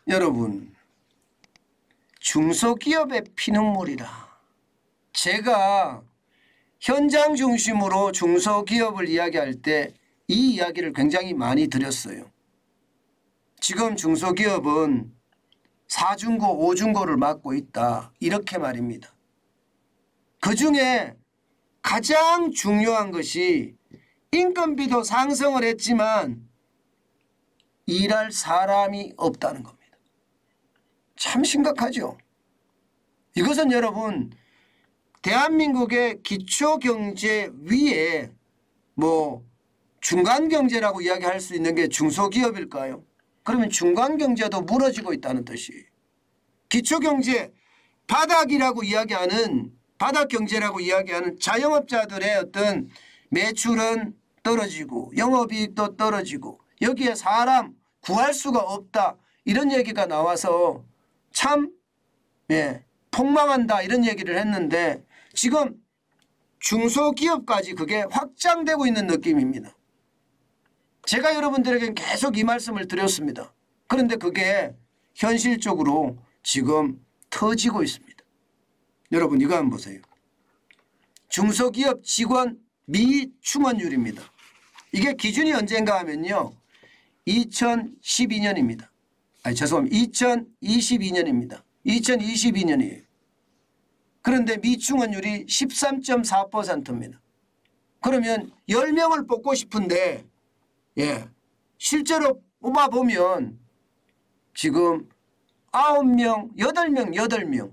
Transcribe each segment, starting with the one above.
여러분, 중소기업의 피눈물이라. 제가 현장 중심으로 중소기업을 이야기할 때 이 이야기를 굉장히 많이 드렸어요. 지금 중소기업은 4중고 5중고를 맡고 있다, 이렇게 말입니다. 그중에 가장 중요한 것이 인건비도 상승을 했지만 일할 사람이 없다는 겁니다. 참 심각하죠. 이것은 여러분, 대한민국의 기초경제 위에 중간경제라고 이야기할 수 있는 게 중소기업일까요? 그러면 중간경제도 무너지고 있다는 뜻이에요. 기초경제 바닥이라고 이야기하는, 바닥경제라고 이야기하는 자영업자들의 어떤 매출은 떨어지고 영업이익도 떨어지고 여기에 사람 구할 수가 없다, 이런 얘기가 나와서 참 폭망한다, 이런 얘기를 했는데 지금 중소기업까지 그게 확장되고 있는 느낌입니다. 제가 여러분들에게 계속 이 말씀을 드렸습니다. 그런데 그게 현실적으로 지금 터지고 있습니다. 여러분, 이거 한번 보세요. 중소기업 직원 미충원율입니다. 이게 기준이 언젠가 하면요, 2012년입니다. 죄송합니다. 2022년입니다. 2022년이에요. 그런데 미충원율이 13.4%입니다. 그러면 10명을 뽑고 싶은데 실제로 뽑아보면 지금 9명, 8명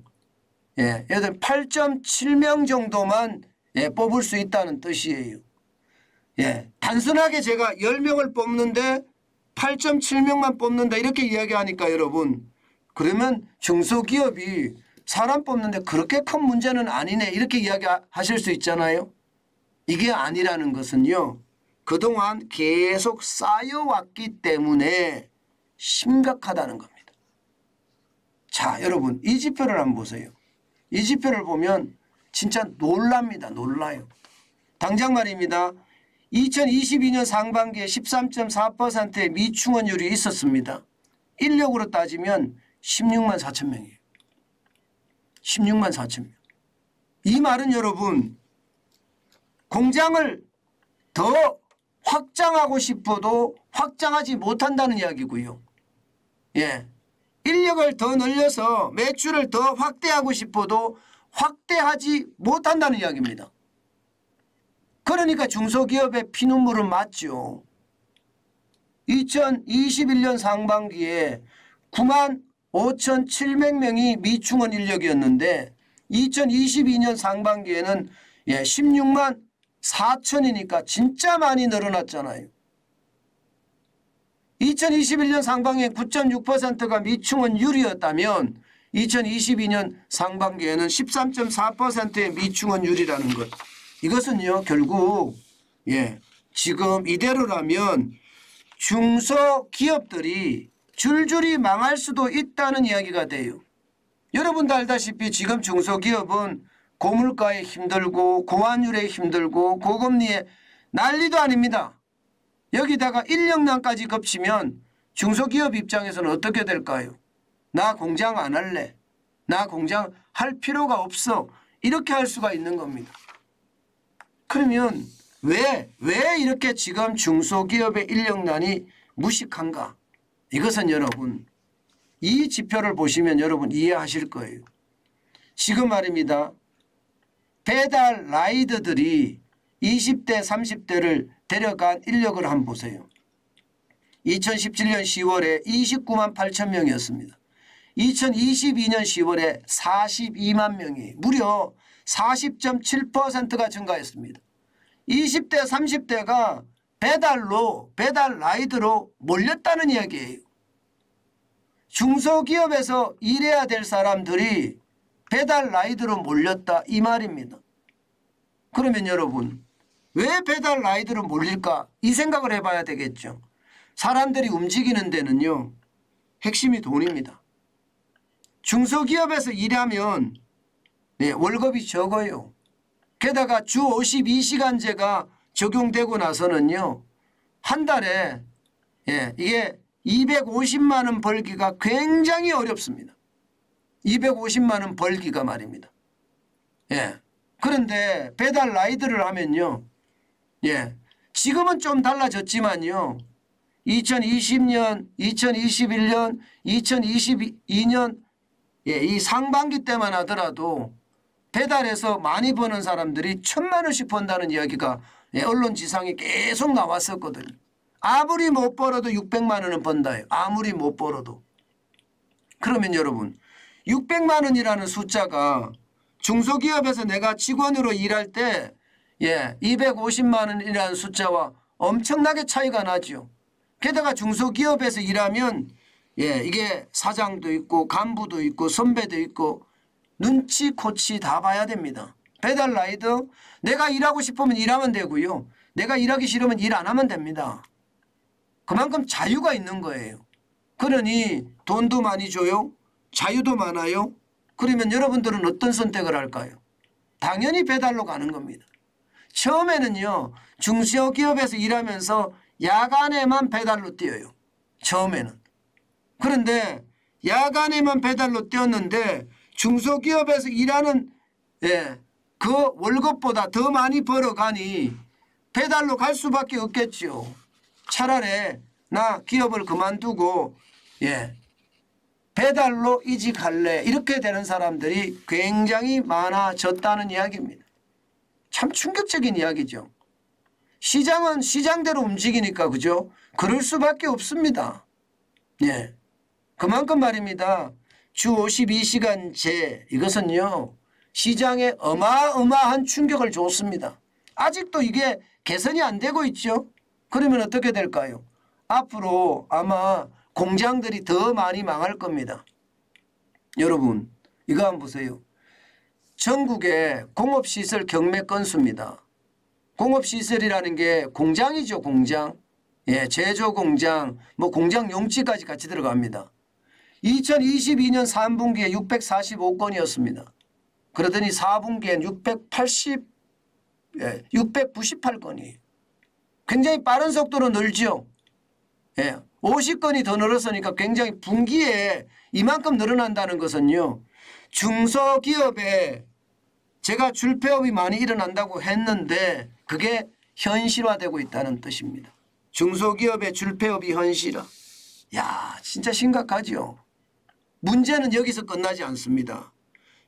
8.7명 정도만 뽑을 수 있다는 뜻이에요. 단순하게 제가 10명을 뽑는데 8.7명만 뽑는다, 이렇게 이야기하니까 여러분, 그러면 중소기업이 사람 뽑는데 그렇게 큰 문제는 아니네, 이렇게 이야기하실 수 있잖아요. 이게 아니라는 것은요, 그동안 계속 쌓여왔기 때문에 심각하다는 겁니다. 자, 여러분, 이 지표를 한번 보세요. 이 지표를 보면 진짜 놀랍니다. 놀라요. 당장 말입니다. 2022년 상반기에 13.4%의 미충원율이 있었습니다. 인력으로 따지면 16만 4천 명이에요. 16만 4천 명. 이 말은 여러분, 공장을 더 확장하고 싶어도 확장하지 못한다는 이야기고요. 인력을 더 늘려서 매출을 더 확대하고 싶어도 확대하지 못한다는 이야기입니다. 그러니까 중소기업의 피눈물은 맞죠. 2021년 상반기에 9만 5,700명이 미충원 인력이었는데 2022년 상반기에는 16만 4천이니까 진짜 많이 늘어났잖아요. 2021년 상반기에 9.6%가 미충원율이었다면 2022년 상반기에는 13.4%의 미충원율이라는 것. 이것은요, 결국 지금 이대로라면 중소기업들이 줄줄이 망할 수도 있다는 이야기가 돼요. 여러분도 알다시피 지금 중소기업은 고물가에 힘들고 고환율에 힘들고 고금리에 난리도 아닙니다. 여기다가 인력난까지 겹치면 중소기업 입장에서는 어떻게 될까요? 나 공장 안 할래. 나 공장 할 필요가 없어. 이렇게 할 수가 있는 겁니다. 그러면 왜 이렇게 지금 중소기업의 인력난이 무식한가? 이것은 여러분, 이 지표를 보시면 여러분 이해하실 거예요. 지금 말입니다. 배달 라이더들이 20대 30대를 데려간 인력을 한번 보세요. 2017년 10월에 29만 8천 명이었습니다. 2022년 10월에 42만 명이 무려 40.7%가 증가했습니다. 20대 30대가 배달 라이드로 몰렸다는 이야기예요. 중소기업에서 일해야 될 사람들이 배달 라이드로 몰렸다, 이 말입니다. 그러면 여러분, 왜 배달 라이드로 몰릴까? 이 생각을 해봐야 되겠죠. 사람들이 움직이는 데는요, 핵심이 돈입니다. 중소기업에서 일하면 월급이 적어요. 게다가 주 52시간제가 적용되고 나서는요, 한 달에 이게 250만 원 벌기가 굉장히 어렵습니다. 250만 원 벌기가 말입니다. 예. 그런데 배달 라이드를 하면요. 예. 지금은 좀 달라졌지만요. 2020년, 2021년, 2022년 예, 이 상반기 때만 하더라도 배달해서 많이 버는 사람들이 1,000만 원씩 번다는 이야기가 예, 언론 지상에 계속 나왔었거든요. 아무리 못 벌어도 600만 원은 번다요. 아무리 못 벌어도. 그러면 여러분 600만 원이라는 숫자가 중소기업에서 내가 직원으로 일할 때 예, 250만 원이라는 숫자와 엄청나게 차이가 나죠. 게다가 중소기업에서 일하면 예, 이게 사장도 있고 간부도 있고 선배도 있고 눈치 코치 다 봐야 됩니다. 배달 라이더 내가 일하고 싶으면 일하면 되고요. 내가 일하기 싫으면 일 안 하면 됩니다. 그만큼 자유가 있는 거예요. 그러니 돈도 많이 줘요. 자유도 많아요. 그러면 여러분들은 어떤 선택을 할까요? 당연히 배달로 가는 겁니다. 처음에는요. 중소기업에서 일하면서 야간에만 배달로 뛰어요. 처음에는. 그런데 야간에만 배달로 뛰었는데 중소기업에서 일하는 예, 그 월급보다 더 많이 벌어가니 배달로 갈 수밖에 없겠죠. 차라리 나 기업을 그만두고 예, 배달로 이직할래 이렇게 되는 사람들이 굉장히 많아졌다는 이야기입니다. 참 충격적인 이야기죠. 시장은 시장대로 움직이니까 그죠? 그럴 수밖에 없습니다. 예, 그만큼 말입니다. 주 52시간제 이것은요. 시장에 어마어마한 충격을 줬습니다. 아직도 이게 개선이 안 되고 있죠. 그러면 어떻게 될까요? 앞으로 아마 공장들이 더 많이 망할 겁니다. 여러분 이거 한번 보세요. 전국의 공업시설 경매 건수입니다. 공업시설이라는 게 공장이죠. 공장. 예, 제조공장, 뭐 공장 용지까지 같이 들어갑니다. 2022년 3분기에 645건이었습니다. 그러더니 4분기엔 698건이에요. 굉장히 빠른 속도로 늘죠. 예, 50건이 더 늘었으니까 굉장히 분기에 이만큼 늘어난다는 것은요. 중소기업에 제가 줄폐업이 많이 일어난다고 했는데 그게 현실화되고 있다는 뜻입니다. 중소기업의 줄폐업이 현실화. 야, 진짜 심각하죠. 문제는 여기서 끝나지 않습니다.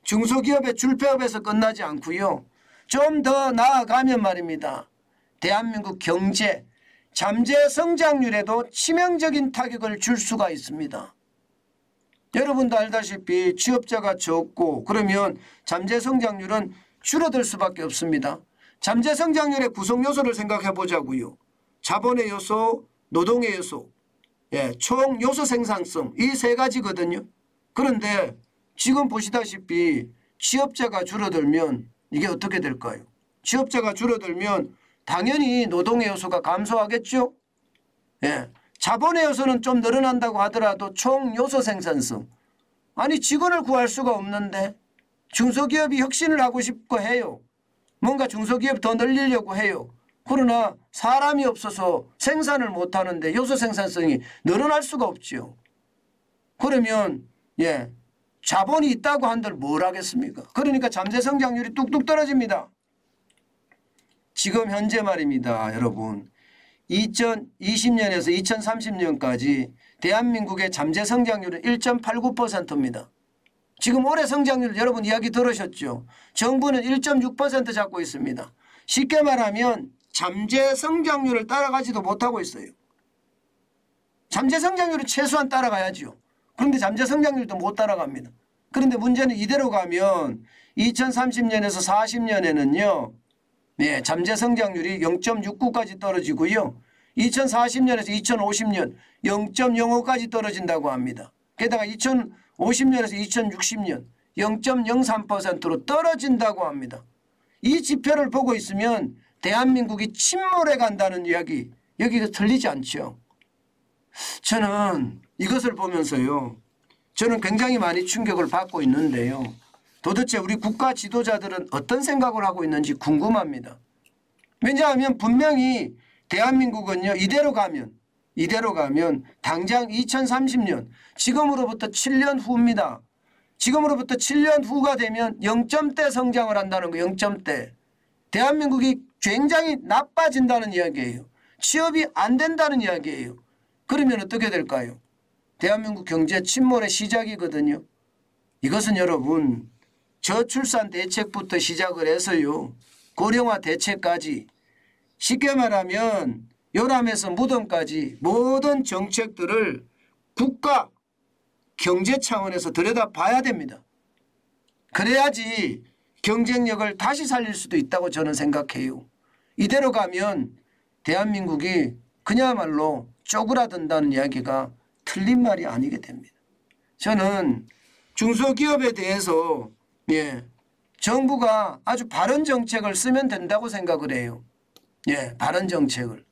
중소기업의 줄폐업에서 끝나지 않고요. 좀 더 나아가면 말입니다. 대한민국 경제, 잠재 성장률에도 치명적인 타격을 줄 수가 있습니다. 여러분도 알다시피 취업자가 적고 그러면 잠재 성장률은 줄어들 수밖에 없습니다. 잠재 성장률의 구성 요소를 생각해 보자고요. 자본의 요소, 노동의 요소, 예, 총 요소 생산성 이 세 가지거든요. 그런데 지금 보시다시피 취업자가 줄어들면 이게 어떻게 될까요? 취업자가 줄어들면 당연히 노동의 요소가 감소하겠죠. 예, 자본의 요소는 좀 늘어난다고 하더라도 총 요소 생산성. 아니 직원을 구할 수가 없는데 중소기업이 혁신을 하고 싶고 해요. 뭔가 중소기업 더 늘리려고 해요. 그러나 사람이 없어서 생산을 못하는데 요소 생산성이 늘어날 수가 없죠. 그러면 예, 자본이 있다고 한들 뭘 하겠습니까? 그러니까 잠재 성장률이 뚝뚝 떨어집니다. 지금 현재 말입니다. 여러분 2020년에서 2030년까지 대한민국의 잠재 성장률은 1.89%입니다. 지금 올해 성장률 여러분 이야기 들으셨죠? 정부는 1.6% 잡고 있습니다. 쉽게 말하면 잠재 성장률을 따라가지도 못하고 있어요. 잠재 성장률은 최소한 따라가야죠. 그런데 잠재 성장률도 못 따라갑니다. 그런데 문제는 이대로 가면 2030년에서 40년에는요. 네, 잠재 성장률이 0.69까지 떨어지고요. 2040년에서 2050년 0.05까지 떨어진다고 합니다. 게다가 2050년에서 2060년 0.03%로 떨어진다고 합니다. 이 지표를 보고 있으면 대한민국이 침몰해 간다는 이야기 여기가 틀리지 않죠. 저는 이것을 보면서요. 저는 굉장히 많이 충격을 받고 있는데요. 도대체 우리 국가 지도자들은 어떤 생각을 하고 있는지 궁금합니다. 왜냐하면 분명히 대한민국은요. 이대로 가면 이대로 가면 당장 2030년 지금으로부터 7년 후입니다. 지금으로부터 7년 후가 되면 0점대 성장을 한다는 거 0점대. 대한민국이 굉장히 나빠진다는 이야기예요. 취업이 안 된다는 이야기예요. 그러면 어떻게 될까요? 대한민국 경제 침몰의 시작이거든요. 이것은 여러분 저출산 대책부터 시작을 해서요. 고령화 대책까지 쉽게 말하면 요람에서 무덤까지 모든 정책들을 국가 경제 차원에서 들여다봐야 됩니다. 그래야지 경쟁력을 다시 살릴 수도 있다고 저는 생각해요. 이대로 가면 대한민국이 그야말로 쪼그라든다는 이야기가 틀린 말이 아니게 됩니다. 저는 중소기업에 대해서 정부가 아주 바른 정책을 쓰면 된다고 생각을 해요. 바른 정책을.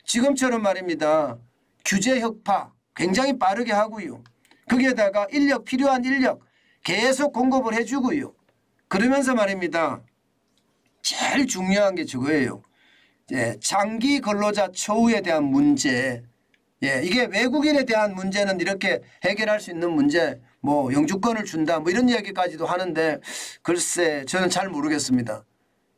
지금처럼 말입니다. 규제 혁파 굉장히 빠르게 하고요. 거기에다가 필요한 인력 계속 공급을 해주고요. 그러면서 말입니다. 제일 중요한 게 저거예요. 장기 근로자 처우에 대한 문제. 이게 외국인에 대한 문제는 이렇게 해결할 수 있는 문제, 뭐 영주권을 준다 뭐 이런 이야기까지도 하는데 글쎄 저는 잘 모르겠습니다.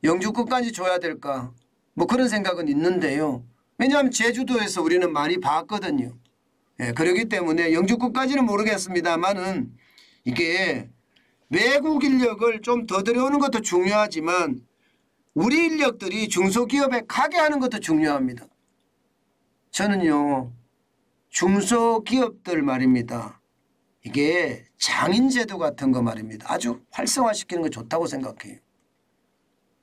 영주권까지 줘야 될까 뭐 그런 생각은 있는데요. 왜냐하면 제주도에서 우리는 많이 봤거든요. 그렇기 때문에 영주권까지는 모르겠습니다만은 이게 외국 인력을 좀 더 들여오는 것도 중요하지만 우리 인력들이 중소기업에 가게 하는 것도 중요합니다. 저는요. 중소기업들 말입니다. 이게 장인제도 같은 거 말입니다. 아주 활성화시키는 거 좋다고 생각해요.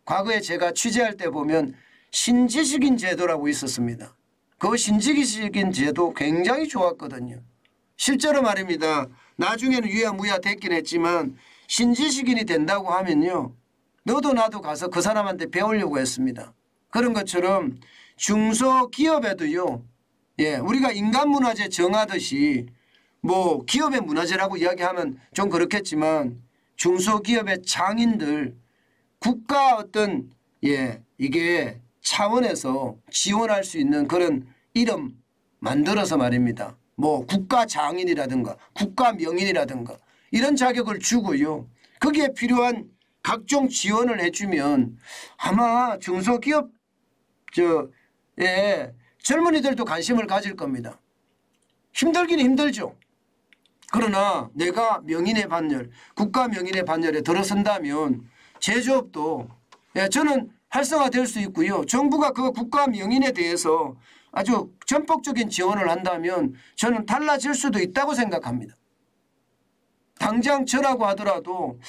과거에 제가 취재할 때 보면 신지식인 제도라고 있었습니다. 그 신지식인 제도 굉장히 좋았거든요. 실제로 말입니다. 나중에는 유야무야 됐긴 했지만 신지식인이 된다고 하면요. 너도 나도 가서 그 사람한테 배우려고 했습니다. 그런 것처럼 중소기업에도요. 우리가 인간문화재 정하듯이 뭐 기업의 문화재라고 이야기하면 좀 그렇겠지만 중소기업의 장인들 국가 어떤 이게 차원에서 지원할 수 있는 그런 이름 만들어서 말입니다. 뭐 국가장인이라든가 국가명인이라든가 이런 자격을 주고요. 거기에 필요한 각종 지원을 해주면 아마 중소기업 젊은이들도 관심을 가질 겁니다. 힘들긴 힘들죠. 그러나 내가 명인의 반열, 국가 명인의 반열에 들어선다면 제조업도 저는 활성화될 수 있고요. 정부가 그 국가 명인에 대해서 아주 전폭적인 지원을 한다면 저는 달라질 수도 있다고 생각합니다. 당장 저라고 하더라도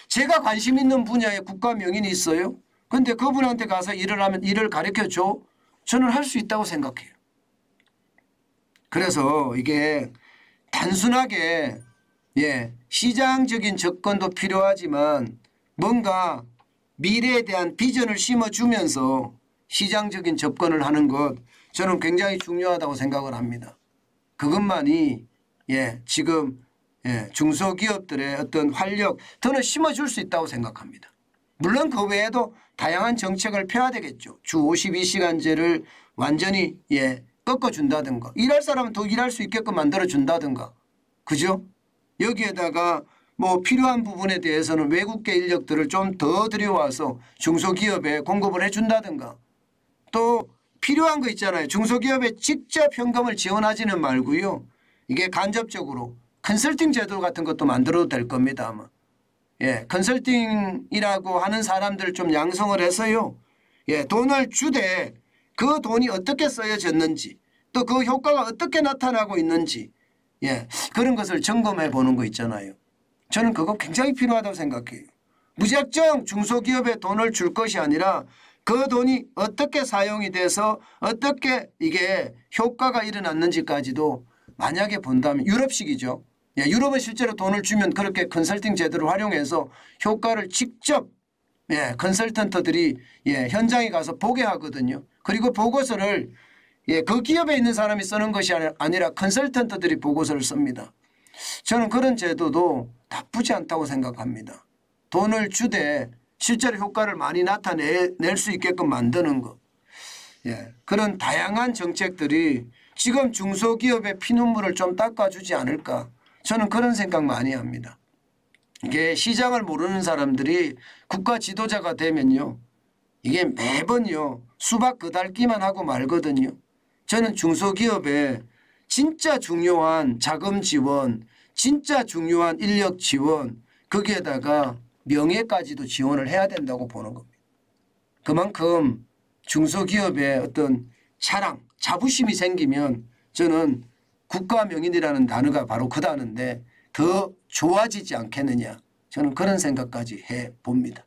제가 관심 있는 분야에 국가 명인이 있어요. 그런데 그분한테 가서 일을 하면 일을 가르쳐줘. 저는 할 수 있다고 생각해요. 그래서 이게 단순하게 시장적인 접근도 필요하지만 뭔가 미래에 대한 비전을 심어주면서 시장적인 접근을 하는 것 저는 굉장히 중요하다고 생각을 합니다. 그것만이 지금 중소기업들의 어떤 활력 더는 심어줄 수 있다고 생각합니다. 물론 그 외에도 다양한 정책을 펴야 되겠죠. 주 52시간제를 완전히 꺾어준다든가 일할 사람은 더 일할 수 있게끔 만들어준다든가 그죠? 여기에다가 뭐 필요한 부분에 대해서는 외국계 인력들을 좀 더 들여와서 중소기업에 공급을 해준다든가 또 필요한 거 있잖아요. 중소기업에 직접 현금을 지원하지는 말고요. 이게 간접적으로 컨설팅 제도 같은 것도 만들어도 될 겁니다. 아마. 컨설팅이라고 하는 사람들을 좀 양성을 해서요. 돈을 주되 그 돈이 어떻게 쓰여졌는지 또 그 효과가 어떻게 나타나고 있는지 그런 것을 점검해 보는 거 있잖아요. 저는 그거 굉장히 필요하다고 생각해요. 무작정 중소기업에 돈을 줄 것이 아니라 그 돈이 어떻게 사용이 돼서 어떻게 이게 효과가 일어났는지까지도 만약에 본다면 유럽식이죠. 유럽은 실제로 돈을 주면 그렇게 컨설팅 제도를 활용해서 효과를 직접 컨설턴트들이 현장에 가서 보게 하거든요. 그리고 보고서를 그 기업에 있는 사람이 쓰는 것이 아니라 컨설턴트들이 보고서를 씁니다. 저는 그런 제도도 나쁘지 않다고 생각합니다. 돈을 주되 실제로 효과를 많이 나타낼 수 있게끔 만드는 것. 그런 다양한 정책들이 지금 중소기업의 피눈물을 좀 닦아주지 않을까. 저는 그런 생각 많이 합니다. 이게 시장을 모르는 사람들이 국가 지도자가 되면요. 이게 매번요. 수박 그달기만 하고 말거든요. 저는 중소기업에 진짜 중요한 자금 지원, 진짜 중요한 인력 지원, 거기에다가 명예까지도 지원을 해야 된다고 보는 겁니다. 그만큼 중소기업의 어떤 자랑, 자부심이 생기면 저는 국가명인이라는 단어가 바로 그 단어인데 더 좋아지지 않겠느냐. 저는 그런 생각까지 해봅니다.